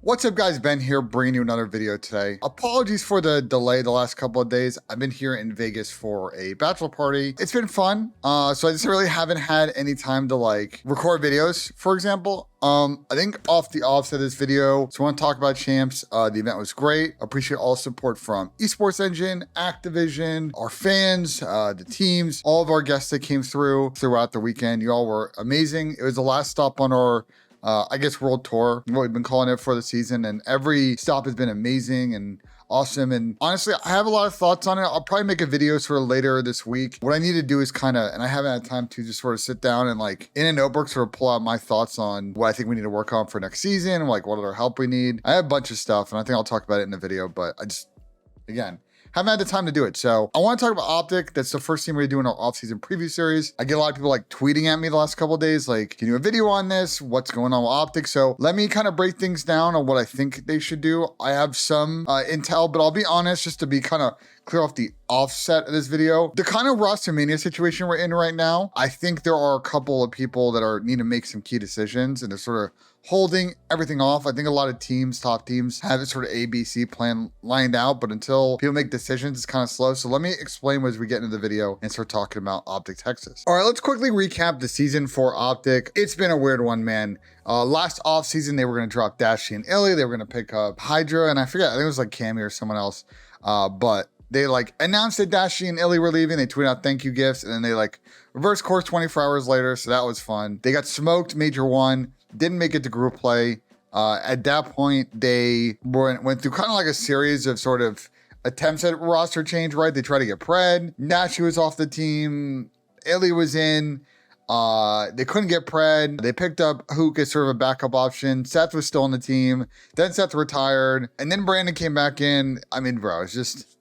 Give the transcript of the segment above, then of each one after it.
What's up guys, Ben here bringing you another video today. Apologies for the delay the last couple of days. I've been here in Vegas for a bachelor party. It's been fun. So I just really haven't had any time to like record videos, for example. I think off the offset of this video, so I want to talk about champs. The event was great. Appreciate all support from Esports Engine, Activision, our fans, the teams, all of our guests that came throughout the weekend. You all were amazing. It was the last stop on our I guess world tour, what we've been calling it for the season, and every stop has been amazing and awesome. And honestly, I have a lot of thoughts on it. I'll probably make a video sort of later this week. What I need to do is kind of, and I haven't had time to just sort of sit down and like in a notebook sort of pull out my thoughts on what I think we need to work on for next season, like what other help we need. I have a bunch of stuff and I think I'll talk about it in the video, but I just, again, haven't had the time to do it. So I want to talk about OpTic. That's the first thing we're doing our off-season preview series. I get a lot of people like tweeting at me the last couple of days, like, can you do a video on this? What's going on with OpTic? So let me kind of break things down on what I think they should do. I have some intel, but I'll be honest, just to be kind of clear off the offset of this video. The kind of roster mania situation we're in right now, I think there are a couple of people that need to make some key decisions and they're sort of holding everything off. I think a lot of teams, top teams, have a sort of ABC plan lined out, but until people make decisions, it's kind of slow. So let me explain as we get into the video and start talking about OpTic Texas. All right, let's quickly recap the season for OpTic. It's been a weird one, man. Last offseason, they were going to drop Dashy and Illy. They were going to pick up Hydra, and I forget, I think it was like Cammy or someone else. But they like announced that Dashy and Illy were leaving. They tweeted out thank you gifts, and then they like reverse course 24 hours later. So that was fun. They got smoked Major 1. Didn't make it to group play. At that point, they went through kind of like a series of sort of attempts at roster change, right? They tried to get Pred. Nashi was off the team. Illy was in. They couldn't get Pred. They picked up Hook as sort of a backup option. Seth was still on the team. Then Seth retired. And then Brandon came back in. I mean, bro, it's just...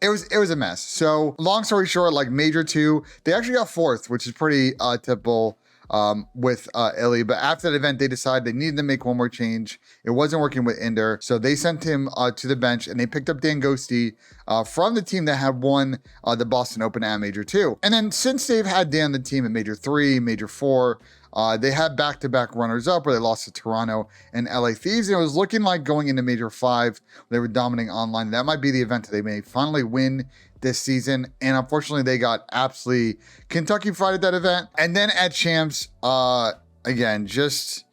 It was a mess. So long story short, like Major 2, they actually got 4th, which is pretty typical with Illy. But after that event, they decided they needed to make one more change. It wasn't working with Ender. So they sent him to the bench and they picked up GHOSTY from the team that had won the Boston Open at Major 2. And then since they've had Dan on the team at Major 3, Major 4, they had back-to-back runners-up where they lost to Toronto and LA Thieves. And it was looking like going into Major 5, they were dominating online. That might be the event that they may finally win this season. And unfortunately, they got absolutely Kentucky fried at that event. And then at Champs, again, just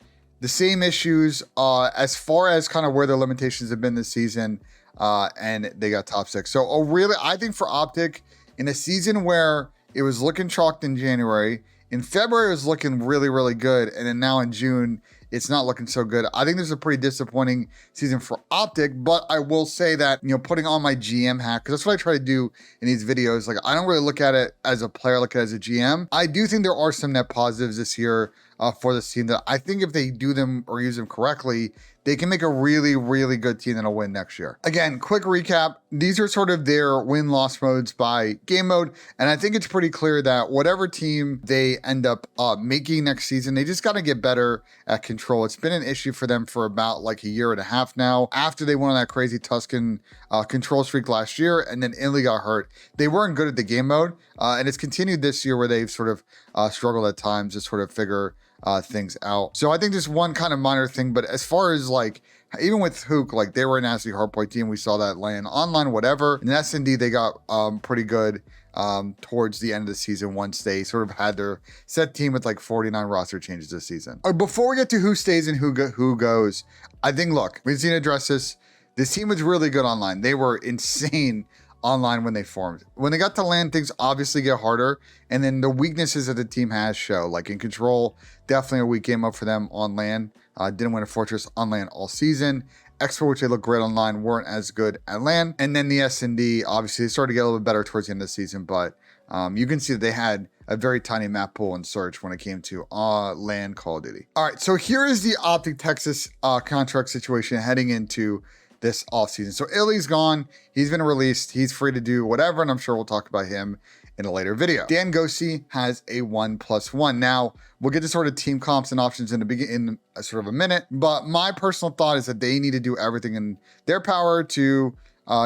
the same issues as far as kind of where their limitations have been this season. And they got top 6. So really, I think for OpTic, in a season where it was looking chalked in January, in February, it was looking really, really good. And then now in June, it's not looking so good. I think this is a pretty disappointing season for OpTic, but I will say that, you know, putting on my GM hat, because that's what I try to do in these videos. Like, I don't really look at it as a player, look at it as a GM. I do think there are some net positives this year for this team that I think if they do them or use them correctly, they can make a really, really good team that'll win next year. Again, quick recap. These are sort of their win-loss modes by game mode. And I think it's pretty clear that whatever team they end up making next season, they just got to get better at control. It's been an issue for them for about like a year and a half now. After they went on that crazy Tuscan control streak last year, and then Illy got hurt, they weren't good at the game mode. And it's continued this year where they've sort of struggled at times to sort of figure things out. So I think just one kind of minor thing, but as far as like, even with Hook, like they were an nasty hardpoint team. We saw that land online, whatever. In S&D, they got pretty good towards the end of the season once they sort of had their set team with like 49 roster changes this season. Before we get to who stays and who goes, I think, look, we need to address this. This team was really good online. They were insane online when they formed. When they got to land, things obviously get harder, and then the weaknesses that the team has show. Like in control, definitely a weak game up for them on land. Didn't win a Fortress on land all season. Expo, which they look great online, weren't as good at land. And then the S&D, obviously, they started to get a little bit better towards the end of the season, but you can see that they had a very tiny map pool and search when it came to land Call of Duty. All right, so here is the OpTic Texas contract situation heading into this offseason. So Illy's gone. He's been released. He's free to do whatever, and I'm sure we'll talk about him in a later video. GHOSTY has a 1+1. Now, we'll get to sort of team comps and options in sort of a minute, but my personal thought is that they need to do everything in their power to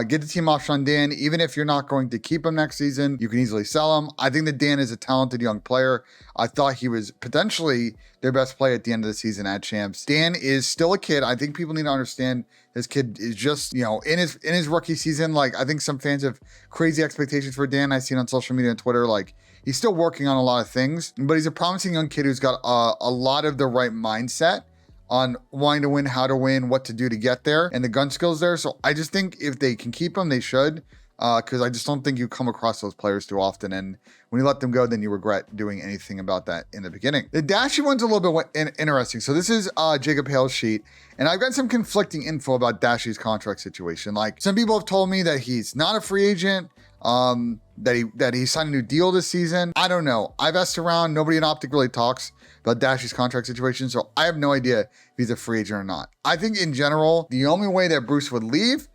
Get the team option on Dan. Even if you're not going to keep him next season, you can easily sell him. I think that Dan is a talented young player. I thought he was potentially their best play at the end of the season at Champs. Dan is still a kid. I think people need to understand this kid is just, you know, in his rookie season. Like, I think some fans have crazy expectations for Dan. I've seen on social media and Twitter, like, he's still working on a lot of things, but he's a promising young kid who's got a lot of the right mindset on wanting to win, how to win, what to do to get there, and the gun skills there. So I just think if they can keep him, they should, because I just don't think you come across those players too often. And when you let them go, then you regret doing anything about that in the beginning. The Dashy one's a little bit interesting. So this is Jacob Hale's sheet, and I've got some conflicting info about Dashy's contract situation. Like, some people have told me that he's not a free agent, that he signed a new deal this season. I don't know. I've asked around. Nobody in OpTic really talks about Dashy's contract situation, so I have no idea if he's a free agent or not. I think in general, the only way that Bruce would leave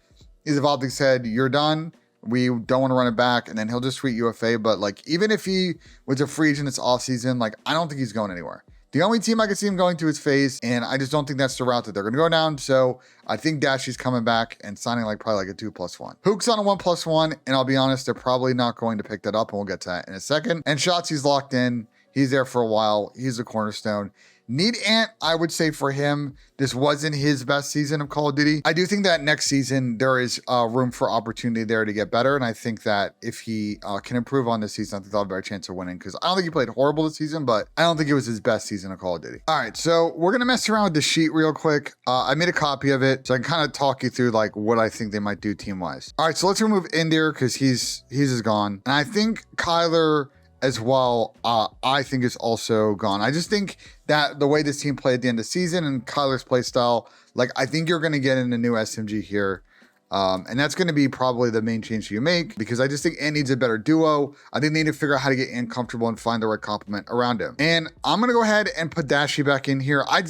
is if OpTic said, you're done, we don't want to run it back, and then he'll just tweet UFA. But like, even if he was a free agent this offseason, like, I don't think he's going anywhere. The only team I could see him going to is FaZe, and I just don't think that's the route that they're going to go down. So I think Dashy's coming back and signing like probably like a 2+1. Hook's on a 1+1, and I'll be honest, they're probably not going to pick that up, and we'll get to that in a second. And Shotzi's locked in. He's there for a while. He's a cornerstone. Need Ant, I would say for him, this wasn't his best season of Call of Duty. I do think that next season there is room for opportunity there to get better, and I think that if he can improve on this season, I think they'll have a better chance of winning, because I don't think he played horrible this season, but I don't think it was his best season of Call of Duty. All right, so we're gonna mess around with the sheet real quick. I made a copy of it, so I can kind of talk you through like what I think they might do team-wise. All right, so let's remove Indir because he's gone, and I think Kyler as well, I think is also gone. I just think that the way this team played at the end of the season and Kyler's play style, like, I think you're going to get in a new SMG here. And that's going to be probably the main change you make, because I just think Ant needs a better duo. I think they need to figure out how to get Ant comfortable and find the right complement around him. And I'm going to go ahead and put Dashy back in here. I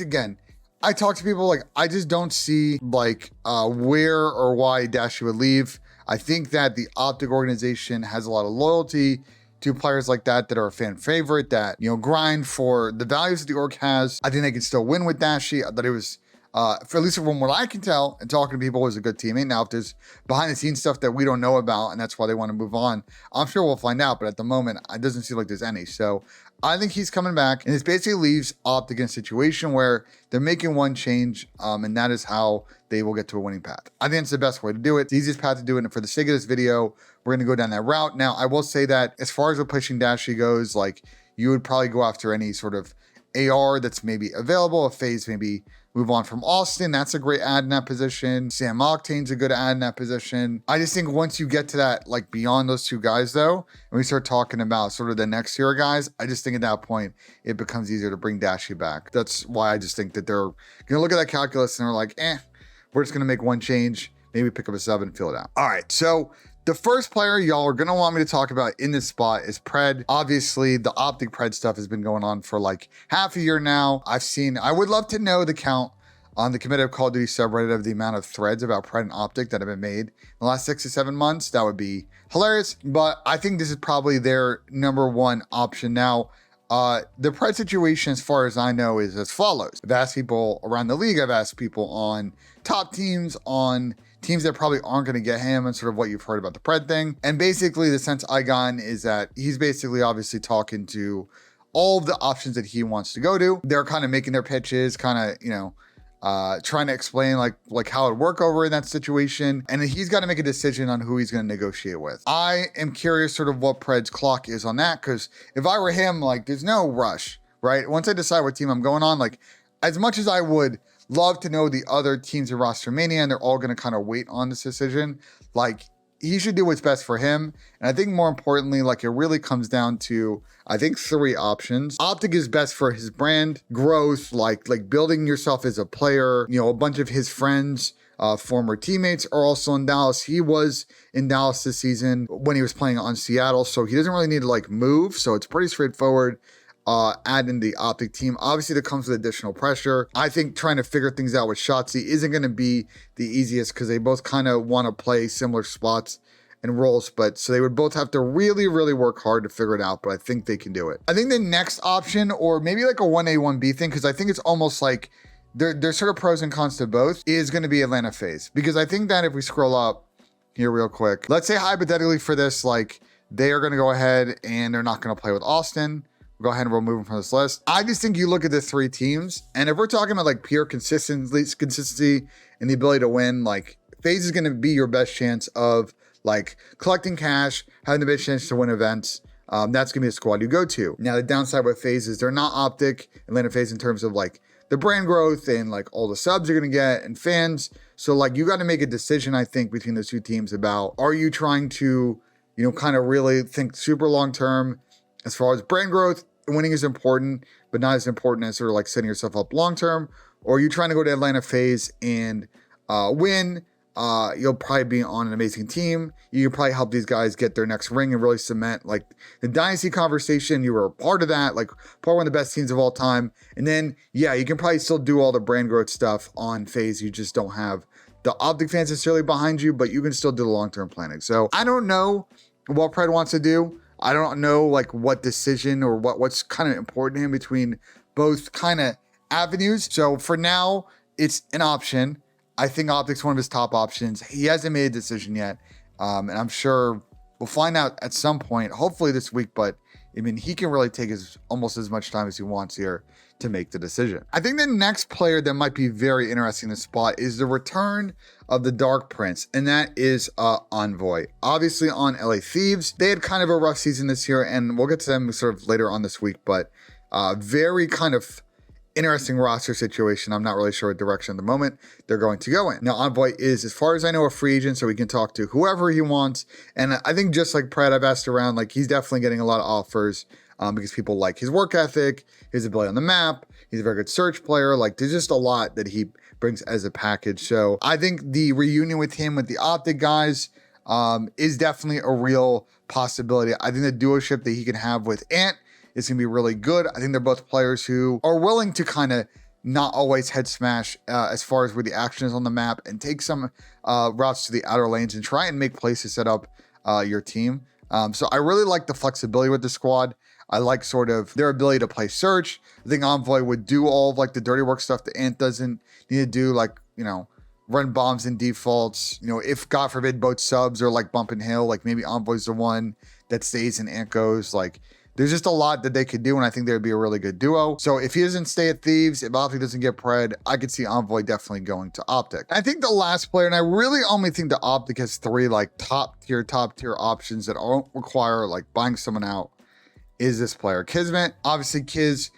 talk to people, like, I just don't see like where or why Dashy would leave. I think that the OpTic organization has a lot of loyalty to players like that are a fan favorite, that, you know, grind for the values that the org has. I think they can still win with Dashy. I thought it was, for at least from what I can tell and talking to people, was a good teammate. Now, if there's behind the scenes stuff that we don't know about and that's why they want to move on, I'm sure we'll find out. But at the moment, it doesn't seem like there's any. So I think he's coming back, and this basically leaves OpTic in a situation where they're making one change, and that is how they will get to a winning path. I think it's the best way to do it. It's the easiest path to do it. And for the sake of this video, we're going to go down that route. Now, I will say that as far as replacing Dashy goes, like, you would probably go after any sort of AR that's maybe available. If FaZe maybe move on from Austin, that's a great add in that position. Sam Octane's a good add in that position. I just think once you get to that, like, beyond those two guys though, and we start talking about sort of the next tier guys, I just think at that point, it becomes easier to bring Dashy back. That's why I just think that they're going to look at that calculus and they're like, we're just going to make one change, maybe pick up a sub and fill it out. All right, so the first player y'all are going to want me to talk about in this spot is Pred. Obviously, the OpTic Pred stuff has been going on for like half a year now. I would love to know the count on the committed Call of Duty subreddit of the amount of threads about Pred and OpTic that have been made in the last 6 to 7 months. That would be hilarious, but I think this is probably their number one option now. The Pred situation, as far as I know, is as follows. I've asked people around the league, I've asked people on top teams, on teams that probably aren't going to get him, and sort of what you've heard about the Pred thing. And basically the sense I gotten is that he's basically obviously talking to all of the options that he wants to go to. They're kind of making their pitches, kind of, you know, trying to explain like how it'd work over in that situation. And he's got to make a decision on who he's going to negotiate with. I am curious sort of what Pred's clock is on that, because if I were him, like, there's no rush, right? Once I decide what team I'm going on, like, as much as I would love to know the other teams in Roster Mania and they're all going to kind of wait on this decision, like, he should do what's best for him. And I think more importantly, like, it really comes down to, I think, 3 options. OpTic is best for his brand growth, like building yourself as a player. You know, a bunch of his friends, former teammates are also in Dallas. He was in Dallas this season when he was playing on Seattle, so he doesn't really need to like move. So it's pretty straightforward. Add in the OpTic team. Obviously, that comes with additional pressure. I think trying to figure things out with Shotzi isn't going to be the easiest, because they both kind of want to play similar spots and roles, but so they would both have to really, really work hard to figure it out, but I think they can do it. I think the next option, or maybe like a 1A, 1B thing, because I think it's almost like there's sort of pros and cons to both, is going to be Atlanta FaZe. Because I think that if we scroll up, here real quick. Let's say hypothetically for this, like they are going to go ahead and they're not going to play with Austin. We'll go ahead and remove them from this list. I just think you look at the 3 teams, and if we're talking about like pure consistency and the ability to win, like FaZe is going to be your best chance of like collecting cash, having the best chance to win events. That's going to be a squad you go to. Now, the downside with FaZe is they're not OpTic and FaZe in terms of like the brand growth and like all the subs you're going to get and fans. So like you got to make a decision, I think, between those 2 teams about, are you trying to, you know, kind of really think super long term as far as brand growth? Winning is important, but not as important as sort of like setting yourself up long term. Or are you trying to go to Atlanta FaZe and win? You'll probably be on an amazing team. You can probably help these guys get their next ring and really cement like the dynasty conversation. You were a part of that, like probably one of the best teams of all time. And then, yeah, you can probably still do all the brand growth stuff on FaZe. You just don't have the OpTic fans necessarily behind you, but you can still do the long-term planning. So I don't know what Pred wants to do. I don't know like what decision or what's kind of important to him between both kind of avenues. So for now, it's an option. I think OpTic's one of his top options. He hasn't made a decision yet. And I'm sure we'll find out at some point, hopefully this week, but I mean, he can really take almost as much time as he wants here to make the decision. I think the next player that might be very interesting in this spot is the return of the Dark Prince, and that is Envoy. Obviously on LA Thieves, they had kind of a rough season this year, and we'll get to them sort of later on this week, but very kind of interesting roster situation. I'm not really sure what direction at the moment they're going to go in. Now, Envoy is, as far as I know, a free agent, so he can talk to whoever he wants. And I think just like Pred, I've asked around, like he's definitely getting a lot of offers because people like his work ethic, his ability on the map. He's a very good search player. Like there's just a lot that he brings as a package. So I think the reunion with him, with the OpTic guys, is definitely a real possibility. I think the duoship that he can have with Ant is going to be really good. I think they're both players who are willing to kind of not always head smash as far as where the action is on the map and take some routes to the outer lanes and try and make plays to set up your team. So I really like the flexibility with the squad. I like sort of their ability to play search. I think Envoy would do all of like the dirty work stuff that Ant doesn't need to do, like, you know, run bombs and defaults. You know, if God forbid both subs are like bump and hill, like maybe Envoy's the one that stays and Ant goes. Like there's just a lot that they could do, and I think they'd be a really good duo. So if he doesn't stay at Thieves, if OpTic doesn't get Pred, I could see Envoy definitely going to OpTic. I think the last player, and I really only think the OpTic has 3 like top tier options that don't require like buying someone out, is this player, KiSMET. Obviously, Kiz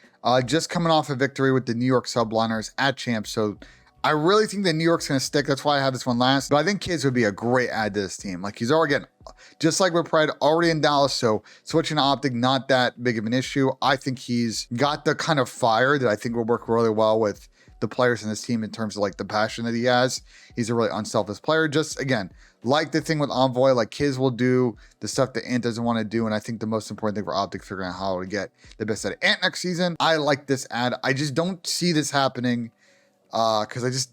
just coming off a victory with the New York Subliners at Champs, so I really think that New York's going to stick. That's why I have this one last. But I think Kiz would be a great add to this team. Like he's already getting, just like with Pred, already in Dallas. So switching to OpTic, not that big of an issue. I think he's got the kind of fire that I think will work really well with the players in this team in terms of like the passion that he has. He's a really unselfish player. Just again, like the thing with Envoy, like Kiz will do the stuff that Ant doesn't want to do. And I think the most important thing for OpTic figuring out how to get the best out of Ant next season. I like this ad. I just don't see this happening. Because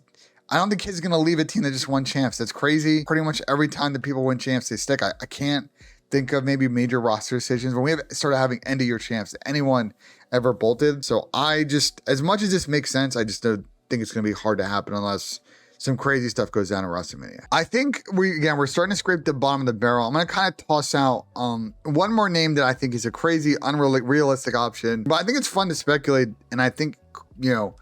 I don't think Kids is going to leave a team that just won champs. That's crazy. Pretty much every time that people win champs, they stick. I can't think of maybe major roster decisions when we have started having end of year champs that anyone ever bolted. So I just, as much as this makes sense, I just don't think it's going to be hard to happen unless some crazy stuff goes down in WrestleMania. I think we're starting to scrape the bottom of the barrel. I'm going to kind of toss out one more name that I think is a crazy, unrealistic option, but I think it's fun to speculate. And I think, you know,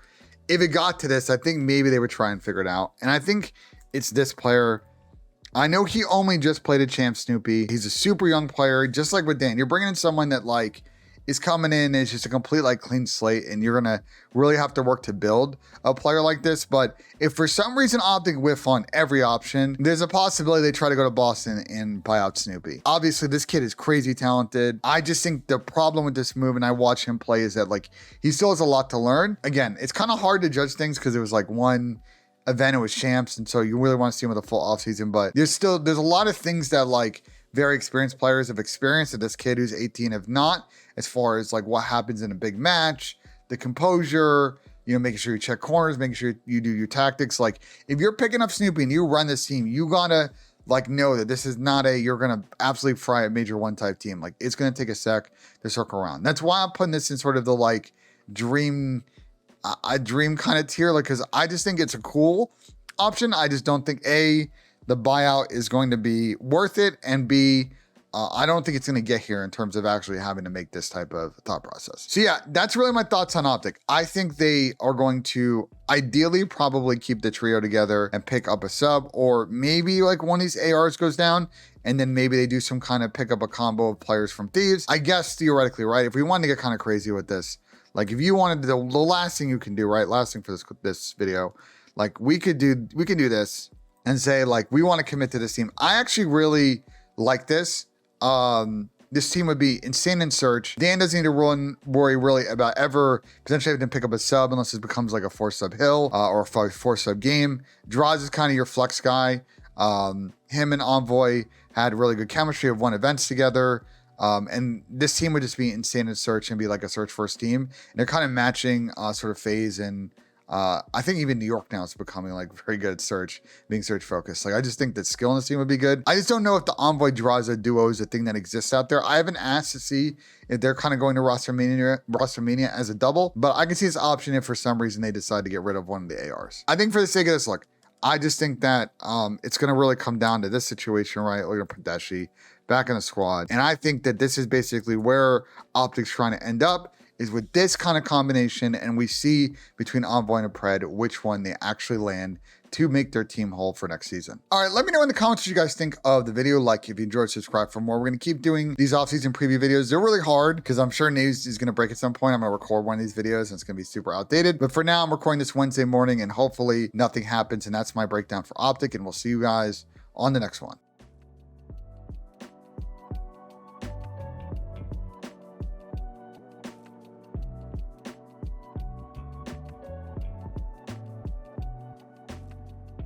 if it got to this, I think maybe they would try and figure it out. And I think it's this player. I know he only just played a champ, Snoopy. He's a super young player, just like with Dan. You're bringing in someone that like is coming in, it's just a complete like clean slate, and you're gonna really have to work to build a player like this. But if for some reason OpTic whiff on every option, there's a possibility they try to go to Boston and buy out Snoopy. Obviously, this kid is crazy talented. I just think the problem with this move, and I watch him play, is that like he still has a lot to learn. Again, it's kind of hard to judge things because it was like one event, it was champs, and so you really want to see him with a full offseason. But there's a lot of things that like very experienced players have experienced that this kid who's 18 have not, as far as like what happens in a big match, the composure, you know, making sure you check corners, making sure you do your tactics. Like if you're picking up Snoopy and you run this team, you gotta like know that this is not you're gonna absolutely fry a major one type team. Like it's gonna take a sec to circle around. That's why I'm putting this in sort of the like dream kind of tier, like, because I just think it's a cool option. I just don't think the buyout is going to be worth it, and B, I don't think it's going to get here in terms of actually having to make this type of thought process. So yeah, that's really my thoughts on OpTic. I think they are going to ideally probably keep the trio together and pick up a sub, or maybe like one of these ARs goes down and then maybe they do some kind of pick up a combo of players from Thieves. I guess theoretically, right? If we wanted to get kind of crazy with this, like if you wanted to, the last thing you can do, right? Last thing for this video, like we can do this and say like, we want to commit to this team. I actually really like this. This team would be insane in search. Dan doesn't need to worry really about ever potentially having to pick up a sub unless it becomes like a 4-sub hill or a 4-sub game. DRAZAH is kind of your flex guy. Him and Envoy had really good chemistry, have won events together. And this team would just be insane in search and be like a search first team. And they're kind of matching sort of phase, and I think even New York now is becoming like very good at search, being search focused. Like I just think that skill in this team would be good. I just don't know if the Envoy DRAZAH duo is a thing that exists out there. I haven't asked to see if they're kind of going to rostermania as a double, but I can see this option if for some reason they decide to get rid of one of the ARs. I think for the sake of this, look, I just think that it's going to really come down to this situation, right? Look at Pradeshi back in the squad. And I think that this is basically where OpTic's trying to end up, is with this kind of combination, and we see between Envoy and Pred which one they actually land to make their team whole for next season. All right, let me know in the comments what you guys think of the video. Like if you enjoyed, subscribe for more. We're gonna keep doing these off-season preview videos. They're really hard because I'm sure news is gonna break at some point. I'm gonna record one of these videos and it's gonna be super outdated. But for now, I'm recording this Wednesday morning and hopefully nothing happens. And that's my breakdown for OpTic, and we'll see you guys on the next one.